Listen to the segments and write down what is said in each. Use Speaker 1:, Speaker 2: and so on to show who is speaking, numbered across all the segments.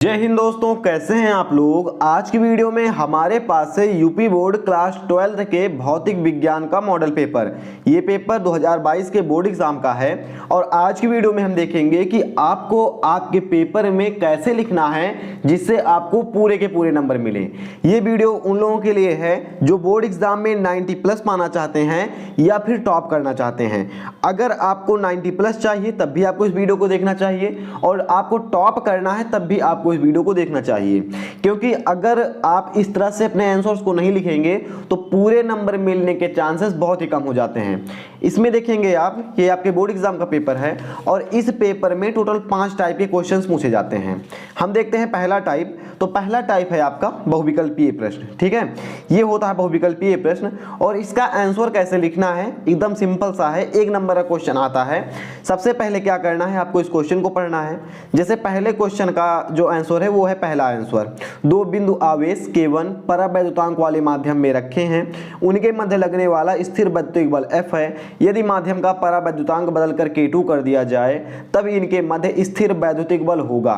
Speaker 1: जय हिंद दोस्तों, कैसे हैं आप लोग। आज की वीडियो में हमारे पास है यूपी बोर्ड क्लास 12 के भौतिक विज्ञान का मॉडल पेपर। ये पेपर 2022 के बोर्ड एग्जाम का है और आज की वीडियो में हम देखेंगे कि आपको आपके पेपर में कैसे लिखना है जिससे आपको पूरे के पूरे नंबर मिले। ये वीडियो उन लोगों के लिए है जो बोर्ड एग्जाम में 90+ पाना चाहते हैं या फिर टॉप करना चाहते हैं। अगर आपको 90+ चाहिए तब भी आपको इस वीडियो को देखना चाहिए और आपको टॉप करना है तब भी आपको इस वीडियो को देखना चाहिए, क्योंकि अगर आप इस तरह से अपने आंसर्स को नहीं लिखेंगे तो पूरे नंबर मिलने के चांसेस बहुत ही कम हो जाते हैं। इसमें देखेंगे आप कि आपके बोर्ड एग्जाम का पेपर है और इस पेपर में टोटल 5 टाइप के क्वेश्चंस पूछे जाते हैं। हम देखते हैं पहला टाइप। तो पहला टाइप है आपका बहुविकल्पीय प्रश्न। ठीक है, ये होता है बहुविकल्पीय प्रश्न और इसका आंसर कैसे लिखना है एकदम सिंपल सा है। 1 नंबर का क्वेश्चन आता है। सबसे पहले क्या करना है, आपको इस क्वेश्चन को पढ़ना है। जैसे पहले क्वेश्चन का जो आंसर है वो है पहला आंसर, 2 बिंदु आवेश K1 परावैद्युतांक वाले माध्यम में रखे हैं, उनके मध्य लगने वाला स्थिर वैद्युतिक बल F है। यदि माध्यम का परावैद्युतांक बदलकर K2 कर दिया जाए तब इनके मध्य स्थिर वैद्युतिक बल होगा।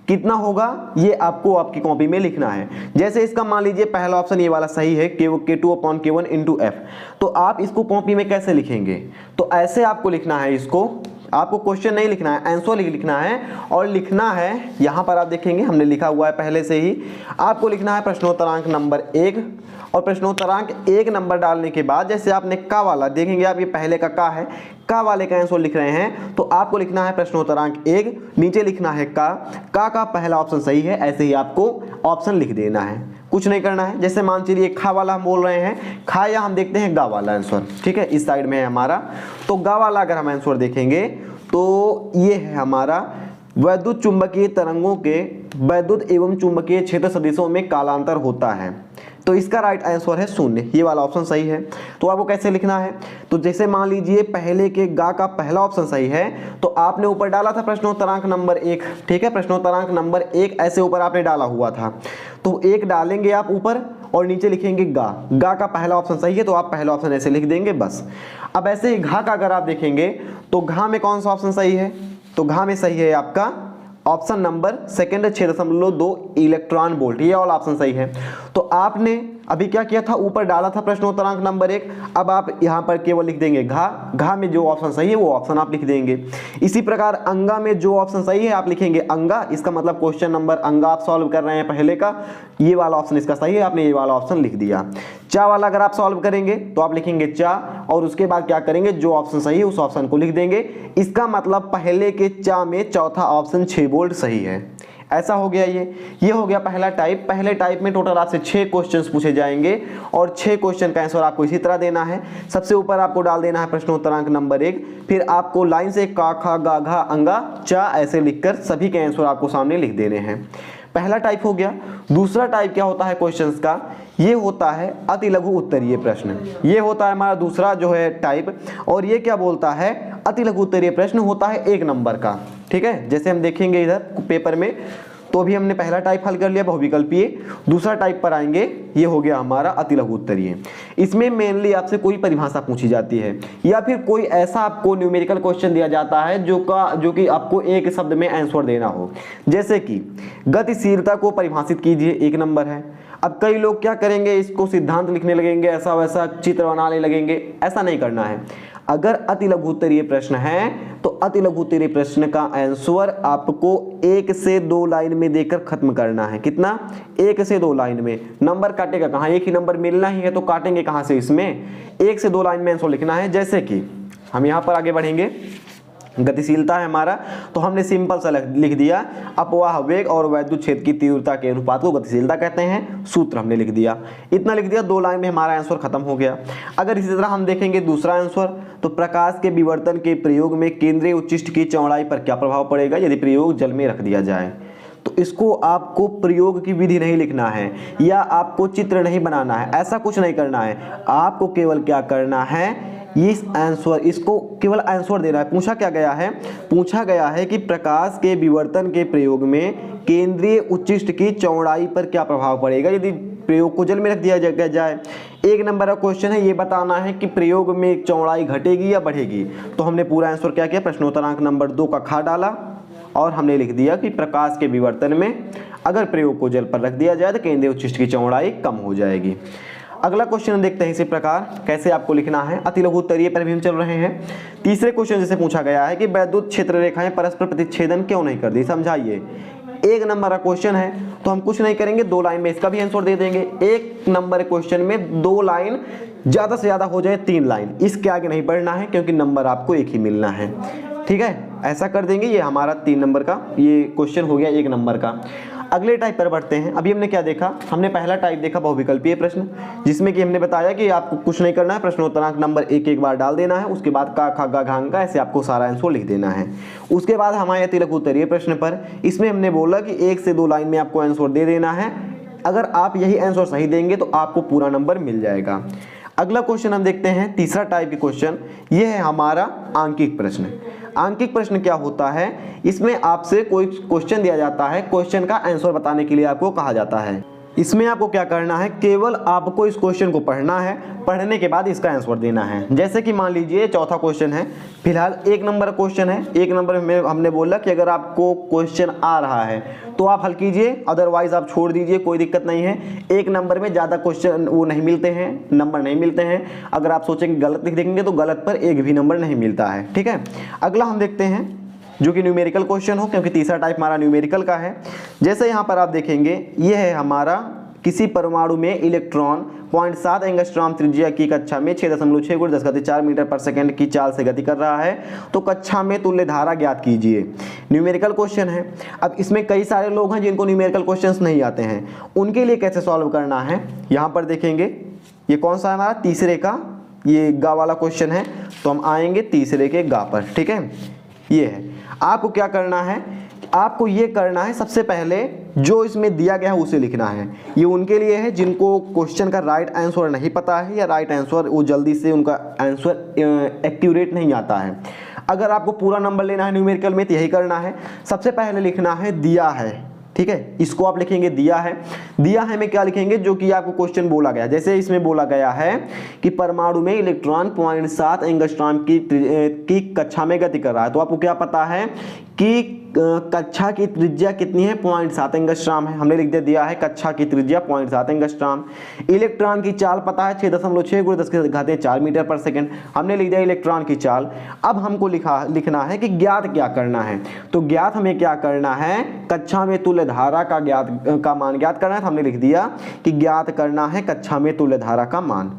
Speaker 1: कितना होगा ये आपको आपकी कॉपी में लिखना है। जैसे इसका मान लीजिए पहला ऑप्शन ये वाला सही है, K2/K1 × F। तो आप इसको कॉपी में कैसे लिखेंगे, तो ऐसे आपको लिखना है। इसको आपको क्वेश्चन नहीं लिखना है, आंसर लिखना है और लिखना है। यहां पर आप देखेंगे हमने लिखा हुआ है पहले से ही। आपको लिखना है प्रश्नोत्तरांक नंबर 1 और प्रश्नोत्तरांक 1 नंबर डालने के बाद जैसे आपने का वाला देखेंगे, आप ये पहले का है, का वाले का आंसर लिख रहे हैं तो आपको लिखना है प्रश्नोत्तरांक 1, नीचे लिखना है का पहला ऑप्शन सही है, ऐसे ही आपको ऑप्शन लिख देना है, कुछ नहीं करना है। जैसे मान चलिए खा वाला हम बोल रहे हैं, खा या हम देखते हैं गा वाला आंसर। ठीक है, इस साइड में है हमारा, तो गा वाला अगर हम आंसर देखेंगे तो ये है हमारा वैद्युत चुंबकीय तरंगों के वैद्युत एवं चुंबकीय क्षेत्र सदिशों में कालांतर होता है। तो इसका राइट आंसर है 0, ये वाला ऑप्शन सही है। तो आपको कैसे लिखना है, तो जैसे मान लीजिए पहले के गा का पहला ऑप्शन सही है तो आपने ऊपर डाला था प्रश्नोत्तरांक नंबर 1। ठीक है, प्रश्नोत्तरांक नंबर 1 ऐसे ऊपर आपने डाला हुआ था, तो 1 डालेंगे आप ऊपर और नीचे लिखेंगे गा का पहला ऑप्शन सही है तो आप पहला ऑप्शन ऐसे लिख देंगे बस। अब ऐसे ही घा का अगर आप देखेंगे तो घा में कौन सा ऑप्शन सही है, तो घा में सही है आपका ऑप्शन नंबर 6.2 इलेक्ट्रॉन वोल्ट, ये वाला ऑप्शन सही है। तो आपने अभी क्या किया था, ऊपर डाला था प्रश्नोत्तरांक नंबर 1, अब आप यहां पर केवल लिख देंगे घा में जो ऑप्शन सही है वो ऑप्शन आप लिख देंगे। इसी प्रकार अंगा में जो ऑप्शन सही है आप लिखेंगे अंगा, इसका मतलब क्वेश्चन नंबर अंगा आप सॉल्व कर रहे हैं पहले का, ये वाला ऑप्शन इसका सही है, आपने ये वाला ऑप्शन लिख दिया। चा वाला अगर आप सॉल्व करेंगे तो आप लिखेंगे चा और उसके बाद क्या करेंगे, जो ऑप्शन सही है उस ऑप्शन को लिख देंगे। इसका मतलब पहले के चा में चौथा ऑप्शन 6 वोल्ट सही है। ऐसा हो गया, ये हो गया पहला टाइप। पहले टाइप में टोटल आपसे 6 क्वेश्चंस पूछे जाएंगे और 6 क्वेश्चन का आंसर आपको इसी तरह देना है। सबसे ऊपर आपको डाल देना है प्रश्नोत्तरांक नंबर 1, फिर आपको लाइन से का खा गा घा अंगा चा ऐसे लिखकर सभी के आंसर आपको सामने लिख देने हैं। पहला टाइप हो गया। दूसरा टाइप क्या होता है क्वेश्चंस का, ये होता है अति लघु उत्तरीय प्रश्न। ये होता है हमारा दूसरा जो है टाइप, और ये क्या बोलता है, अति लघु उत्तरीय प्रश्न होता है 1 नंबर का। ठीक है, जैसे हम देखेंगे इधर पेपर में, तो अभी हमने पहला टाइप हल कर लिया बहुविकल्पीय। दूसरा टाइप पर आएंगे, ये हो गया हमारा अति लघु उत्तरीय। इसमें मेनली आपसे कोई परिभाषा पूछी जाती है या फिर कोई ऐसा आपको न्यूमेरिकल क्वेश्चन दिया जाता है जो कि आपको एक शब्द में आंसर देना हो। जैसे कि गतिशीलता को परिभाषित कीजिए, 1 नंबर है। अब कई लोग क्या करेंगे, इसको सिद्धांत लिखने लगेंगे, ऐसा वैसा चित्र बनाने लगेंगे, ऐसा नहीं करना है। अगर अति लघु उत्तरीय प्रश्न है तो अति लघु उत्तरीय प्रश्न का आंसर आपको 1 से 2 लाइन में देकर खत्म करना है। कितना, 1 से 2 लाइन में। नंबर काटेगा कहाँ, एक ही नंबर मिलना ही है तो काटेंगे कहाँ से, इसमें 1 से 2 लाइन में आंसर लिखना है। जैसे कि हम यहाँ पर आगे बढ़ेंगे, गतिशीलता है हमारा, तो हमने सिंपल सा लिख दिया अपवाह वेग और वैद्युत क्षेत्र की तीव्रता के अनुपात को गतिशीलता कहते हैं, सूत्र हमने लिख दिया। इतना लिख दिया, 2 लाइन में हमारा आंसर खत्म हो गया। अगर इसी तरह हम देखेंगे दूसरा आंसर, तो प्रकाश के विवर्तन के प्रयोग में केंद्रीय उच्चिष्ट की चौड़ाई पर क्या प्रभाव पड़ेगा यदि प्रयोग जल में रख दिया जाए। तो इसको आपको प्रयोग की विधि नहीं लिखना है या आपको चित्र नहीं बनाना है, ऐसा कुछ नहीं करना है। आपको केवल क्या करना है, इस आंसर, इसको केवल आंसर देना है। पूछा गया है कि प्रकाश के विवर्तन के प्रयोग में केंद्रीय उच्चिष्ट की चौड़ाई पर क्या प्रभाव पड़ेगा यदि प्रयोग को जल में रख दिया जाए। 1 नंबर का क्वेश्चन है, ये बताना है कि प्रयोग में चौड़ाई घटेगी या बढ़ेगी। तो हमने पूरा आंसर क्या किया, प्रश्नोत्तरांक नंबर 2 का खा डाला और हमने लिख दिया कि प्रकाश के विवर्तन में अगर प्रयोग को जल पर रख दिया जाए तो केंद्रीय उच्छिष्ट की चौड़ाई कम हो जाएगी। अगला क्वेश्चन देखते हैं इसी प्रकार कैसे आपको लिखना है। अति लघु उत्तरीय पर भी हम चल रहे हैं। तीसरे क्वेश्चन जैसे पूछा गया है कि वैद्युत क्षेत्र रेखाएं परस्पर प्रतिच्छेदन क्यों नहीं करती, समझाइए। 1 नंबर का क्वेश्चन है तो हम कुछ नहीं करेंगे, 2 लाइन में इसका भी आंसर दे देंगे। 1 नंबर क्वेश्चन में 2 लाइन, ज़्यादा से ज़्यादा हो जाए 3 लाइन, इसके आगे नहीं पढ़ना है क्योंकि नंबर आपको एक ही मिलना है। ठीक है, ऐसा कर देंगे। ये हमारा 3 नंबर का ये क्वेश्चन हो गया 1 नंबर का। अगले टाइप पर बढ़ते हैं। अभी हमने क्या देखा, हमने पहला टाइप देखा बहुविकल्पीय प्रश्न, जिसमें कि हमने बताया कि आपको कुछ नहीं करना है, प्रश्नोत्तरांक नंबर एक बार डाल देना है, उसके बाद का खा गा घांग का ऐसे आपको सारा आंसर लिख देना है। उसके बाद हमारे अति लघु उत्तरीय प्रश्न पर, इसमें हमने बोला कि 1 से 2 लाइन में आपको आंसर दे देना है। अगर आप यही आंसर सही देंगे तो आपको पूरा नंबर मिल जाएगा। अगला क्वेश्चन हम देखते हैं, तीसरा टाइप की क्वेश्चन, ये है हमारा आंकिक प्रश्न। आंकिक प्रश्न क्या होता है, इसमें आपसे कोई क्वेश्चन दिया जाता है, क्वेश्चन का आंसर बताने के लिए आपको कहा जाता है। इसमें आपको क्या करना है, केवल आपको इस क्वेश्चन को पढ़ना है, पढ़ने के बाद इसका आंसर देना है। जैसे कि मान लीजिए चौथा क्वेश्चन है, फिलहाल 1 नंबर क्वेश्चन है। 1 नंबर में हमने बोला कि अगर आपको क्वेश्चन आ रहा है तो आप हल कीजिए, अदरवाइज आप छोड़ दीजिए, कोई दिक्कत नहीं है। 1 नंबर में ज़्यादा क्वेश्चन वो नहीं मिलते हैं, नंबर नहीं मिलते हैं। अगर आप सोचेंगे गलत लिख देंगे तो गलत पर एक भी नंबर नहीं मिलता है। ठीक है, अगला हम देखते हैं जो कि न्यूमेरिकल क्वेश्चन हो, क्योंकि तीसरा टाइप हमारा न्यूमेरिकल का है। जैसे यहाँ पर आप देखेंगे, ये है हमारा किसी परमाणु में इलेक्ट्रॉन 0.7 एंगस्ट्रॉम त्रिज्या की कक्षा में 6.6 × 10⁴ मीटर पर सेकंड की चाल से गति कर रहा है, तो कक्षा में तुल्य धारा ज्ञात कीजिए। न्यूमेरिकल क्वेश्चन है। अब इसमें कई सारे लोग हैं जिनको न्यूमेरिकल क्वेश्चंस नहीं आते हैं, उनके लिए कैसे सॉल्व करना है, यहाँ पर देखेंगे। ये कौन सा है हमारा, तीसरे का ये गा वाला क्वेश्चन है, तो हम आएंगे तीसरे के गा पर। ठीक है, ये है। आपको क्या करना है, आपको ये करना है, सबसे पहले जो इसमें दिया गया है उसे लिखना है। ये उनके लिए है जिनको क्वेश्चन का राइट आंसर नहीं पता है, या राइट आंसर वो जल्दी से उनका आंसर एक्यूरेट नहीं आता है। अगर आपको पूरा नंबर लेना है न्यूमेरिकल में तो यही करना है। सबसे पहले लिखना है दिया है। ठीक है, इसको आप लिखेंगे दिया है। दिया है में क्या लिखेंगे, जो कि आपको क्वेश्चन बोला गया। जैसे इसमें बोला गया है कि परमाणु में इलेक्ट्रॉन 0.7 एंगस्ट्रॉम की कक्षा में गति कर रहा है, तो आपको क्या पता है कि कक्षा की त्रिज्या कितनी है, 0.7 एंगस्ट्रॉम है। हमने लिख दिया है कक्षा की त्रिज्या 0.7 एंगस्ट्रॉम। इलेक्ट्रॉन की चाल पता है 6.6 × 10⁻⁴ मीटर पर सेकंड, हमने लिख दिया इलेक्ट्रॉन की चाल। अब हमको लिखना है कि ज्ञात क्या करना है, तो ज्ञात हमें क्या करना है, कक्षा में तुल्य धारा का मान ज्ञात करना है। तो हमने लिख दिया कि ज्ञात करना है कक्षा में तुल्य धारा का मान।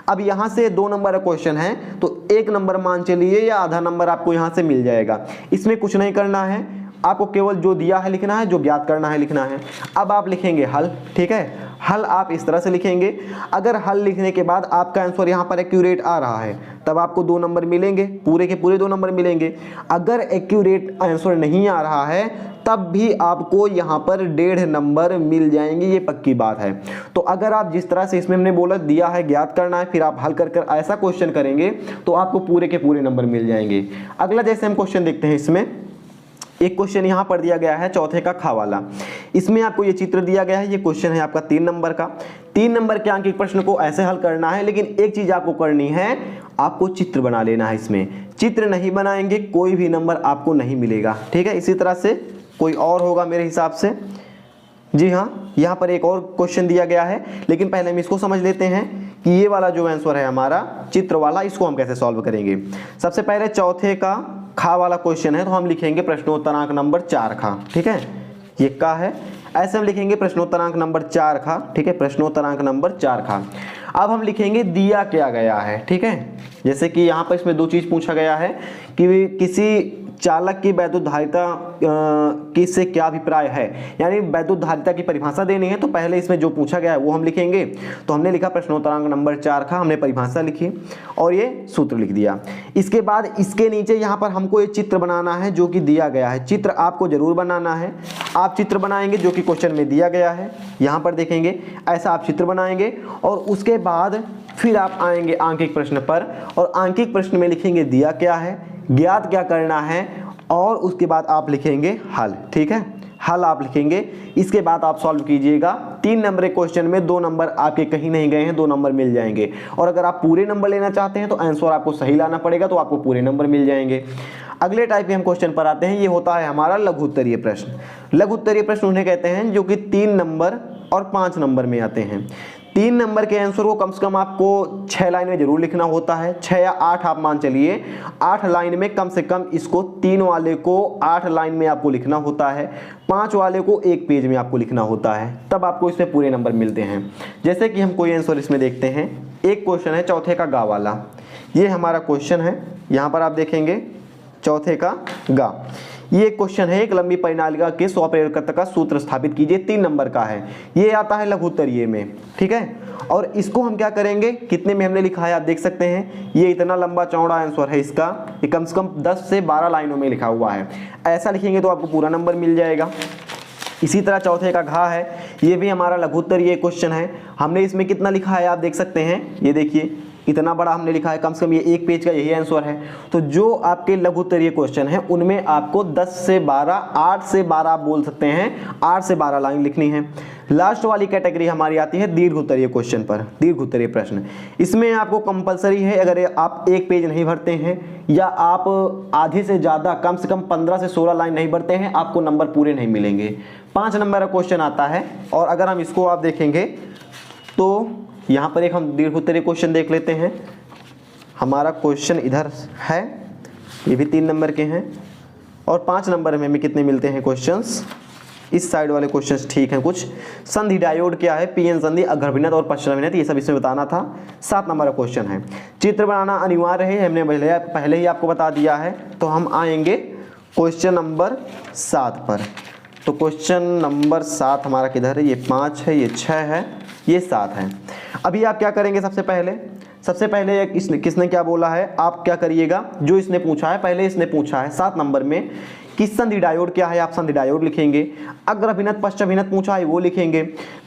Speaker 1: अब यहाँ से 2 नंबर का क्वेश्चन है, तो 1 नंबर मान चलिए या आधा नंबर आपको यहाँ से मिल जाएगा। इसमें कुछ नहीं करना है, आपको केवल जो दिया है लिखना है, जो ज्ञात करना है लिखना है। अब आप लिखेंगे हल। ठीक है, हल आप इस तरह से लिखेंगे। अगर हल लिखने के बाद आपका आंसर यहाँ पर एक्यूरेट आ रहा है, तब आपको 2 नंबर मिलेंगे, पूरे के पूरे 2 नंबर मिलेंगे। अगर एक्यूरेट आंसर नहीं आ रहा है तब भी आपको यहाँ पर 1.5 नंबर मिल जाएंगे, ये पक्की बात है। तो अगर आप जिस तरह से इसमें हमने बोला दिया है ज्ञात करना है, फिर आप हल कर ऐसा क्वेश्चन करेंगे तो आपको पूरे के पूरे नंबर मिल जाएंगे। अगला जैसे हम क्वेश्चन देखते हैं, इसमें एक क्वेश्चन यहाँ पर दिया गया है चौथे का खा वाला। इसमें आपको ये चित्र दिया गया है, ये क्वेश्चन है आपका 3 नंबर का। 3 नंबर के आंकिक प्रश्न को ऐसे हल करना है, लेकिन एक चीज आपको करनी है, आपको चित्र बना लेना है। इसमें चित्र नहीं बनाएंगे कोई भी नंबर आपको नहीं मिलेगा। ठीक है, इसी तरह से कोई और होगा मेरे हिसाब से। जी हाँ, यहाँ पर एक और क्वेश्चन दिया गया है, लेकिन पहले हम इसको समझ लेते हैं कि ये वाला जो आंसर है हमारा चित्र वाला, इसको हम कैसे सॉल्व करेंगे। सबसे पहले चौथे का खा वाला क्वेश्चन है, तो हम लिखेंगे प्रश्नोत्तरांक नंबर 4 खा। ठीक है, ये का है, ऐसे हम लिखेंगे प्रश्नोत्तरांक नंबर 4 खा। ठीक है, प्रश्नोत्तरांक नंबर 4 खा। अब हम लिखेंगे दिया क्या गया है। ठीक है, जैसे कि यहाँ पर इसमें 2 चीज पूछा गया है कि किसी चालक की वैद्युत धारिता की से क्या अभिप्राय है, यानी वैद्युत धारिता की परिभाषा देनी है। तो पहले इसमें जो पूछा गया है वो हम लिखेंगे। तो हमने लिखा प्रश्नोत्तरांक नंबर 4 का, हमने परिभाषा लिखी और ये सूत्र लिख दिया। इसके बाद इसके नीचे यहाँ पर हमको एक चित्र बनाना है जो कि दिया गया है। चित्र आपको जरूर बनाना है। आप चित्र बनाएंगे जो कि क्वेश्चन में दिया गया है, यहाँ पर देखेंगे ऐसा आप चित्र बनाएंगे और उसके बाद फिर आप आएंगे आंकिक प्रश्न पर और आंकिक प्रश्न में लिखेंगे दिया क्या है, ज्ञात क्या करना है और उसके बाद आप लिखेंगे हल। ठीक है, हल आप लिखेंगे, इसके बाद आप सॉल्व कीजिएगा 3 नंबर के क्वेश्चन में 2 नंबर आपके कहीं नहीं गए हैं, 2 नंबर मिल जाएंगे। और अगर आप पूरे नंबर लेना चाहते हैं तो आंसर आपको सही लाना पड़ेगा, तो आपको पूरे नंबर मिल जाएंगे। अगले टाइप के हम क्वेश्चन पर आते हैं। ये होता है हमारा लघु उत्तरीय प्रश्न। लघु उत्तरीय प्रश्न उन्हें कहते हैं जो कि 3 नंबर और 5 नंबर में आते हैं। 3 नंबर के आंसर को कम से कम आपको 6 लाइन में जरूर लिखना होता है, 6 या 8 आप मान चलिए। 8 लाइन में कम से कम इसको 3 वाले को 8 लाइन में आपको लिखना होता है, 5 वाले को 1 पेज में आपको लिखना होता है, तब आपको इसमें पूरे नंबर मिलते हैं। जैसे कि हम कोई आंसर इसमें देखते हैं। एक क्वेश्चन है चौथे का गा वाला, ये हमारा क्वेश्चन है। यहाँ पर आप देखेंगे चौथे का गा, ये क्वेश्चन है। एक लंबी परिनालिका के 100 प्रेरकत्व का सूत्र स्थापित कीजिए, 3 नंबर का है। ये आता है लघु उत्तरीय में, ठीक है। और इसको हम क्या करेंगे, कितने में हमने लिखा है आप देख सकते हैं। ये इतना लंबा चौड़ा आंसर है इसका, ये कम से कम 10 से 12 लाइनों में लिखा हुआ है। ऐसा लिखेंगे तो आपको पूरा नंबर मिल जाएगा। इसी तरह चौथे का घा है, ये भी हमारा लघु उत्तरीय क्वेश्चन है। हमने इसमें कितना लिखा है आप देख सकते हैं, ये देखिए इतना बड़ा हमने लिखा है, कम से कम ये 1 पेज का यही आंसर है। तो जो आपके लघु उत्तरीय क्वेश्चन है उनमें आपको 10 से 12, 8 से 12 आप बोल सकते हैं, 8 से 12 लाइन लिखनी है। लास्ट वाली कैटेगरी हमारी आती है दीर्घ उत्तरीय क्वेश्चन पर, दीर्घ उत्तरीय प्रश्न। इसमें आपको कंपलसरी है, अगर आप 1 पेज नहीं भरते हैं या आप आधे से ज़्यादा कम से कम 15 से 16 लाइन नहीं भरते हैं, आपको नंबर पूरे नहीं मिलेंगे। 5 नंबर का क्वेश्चन आता है। और अगर हम इसको आप देखेंगे तो यहाँ पर एक हम दीर्घ उत्तरीय क्वेश्चन देख लेते हैं। हमारा क्वेश्चन इधर है, ये भी 3 नंबर के हैं। और 5 नंबर में हमें कितने मिलते हैं क्वेश्चंस, इस साइड वाले क्वेश्चंस ठीक हैं कुछ। संधि डायोड क्या है, पीएन संधि, अग्रभिन्नत और पश्चराभिन्नत, ये सब इसमें बताना था। 7 नंबर का क्वेश्चन है। चित्र बनाना अनिवार्य है, हमने पहले ही आपको बता दिया है। तो हम आएंगे क्वेश्चन नंबर 7 पर। तो क्वेश्चन नंबर 7 हमारा किधर है, ये 5 है, ये 6 है, ये 7 है। अभी आप क्या करेंगे, सबसे पहले किसने क्या बोला है, आप क्या करिएगा, जो इसने पूछा है, पहले इसने पूछा है 7 नंबर में कि संधि डायोड क्या है, आप संधि डायोड लिखेंगे। अग्रभिन्नत पश्चाभिन्नत पूछा है, वो लिखेंगे।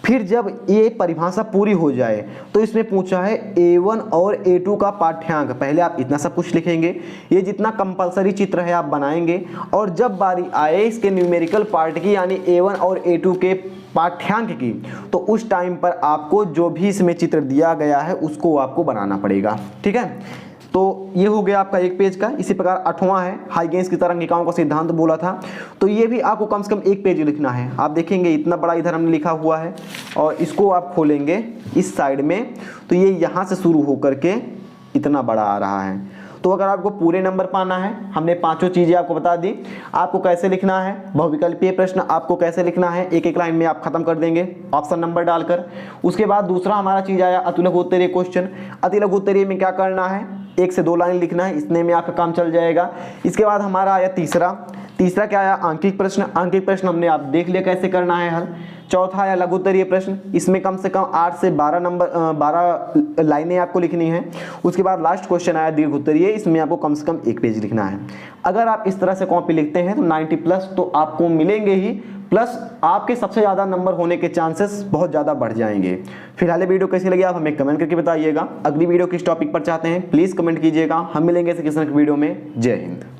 Speaker 1: फिर जब ये परिभाषा पूरी हो जाए तो इसमें पूछा है A1 और A2 का पाठ्यांक, पहले आप इतना सब कुछ लिखेंगे। ये जितना कंपलसरी चित्र है आप बनाएंगे, और जब बारी आए इसके न्यूमेरिकल पार्ट की, यानी A1 और A2 के पाठ्यांक की, तो उस टाइम पर आपको जो भी इसमें चित्र दिया गया है उसको आपको बनाना पड़ेगा, ठीक है। तो ये हो गया आपका 1 पेज का। इसी प्रकार 8वां है हाइगेंस की तरंगिकाओं का सिद्धांत बोला था, तो ये भी आपको कम से कम 1 पेज लिखना है। आप देखेंगे इतना बड़ा इधर हमने लिखा हुआ है, और इसको आप खोलेंगे इस साइड में तो ये यहाँ से शुरू होकर के इतना बड़ा आ रहा है। तो अगर आपको पूरे नंबर पाना है, हमने 5 चीज़ें आपको बता दी। आपको कैसे लिखना है बहुविकल्पीय प्रश्न, आपको कैसे लिखना है, एक लाइन में आप खत्म कर देंगे ऑप्शन नंबर डालकर। उसके बाद दूसरा हमारा चीज़ आया अतिलघु उत्तरीय क्वेश्चन। अतिलघु उत्तरीय में क्या करना है, 1 से 2 लाइन लिखना है, इतने में आपका काम चल जाएगा। इसके बाद हमारा आया तीसरा क्या आया, आंकिक प्रश्न। आंकिक प्रश्न हमने आप देख लिया कैसे करना है हल। चौथा आया लघु उत्तरीय प्रश्न, इसमें कम से कम 8 से 12 लाइनें आपको लिखनी है। उसके बाद लास्ट क्वेश्चन आया दीर्घ उत्तरीय, इसमें आपको कम से कम 1 पेज लिखना है। अगर आप इस तरह से कॉपी लिखते हैं तो 90 प्लस तो आपको मिलेंगे ही, प्लस आपके सबसे ज़्यादा नंबर होने के चांसेस बहुत ज़्यादा बढ़ जाएंगे। फिलहाल ये वीडियो कैसी लगी आप हमें कमेंट करके बताइएगा। अगली वीडियो किस टॉपिक पर चाहते हैं प्लीज़ कमेंट कीजिएगा। हम मिलेंगे किसी वीडियो में। जय हिंद।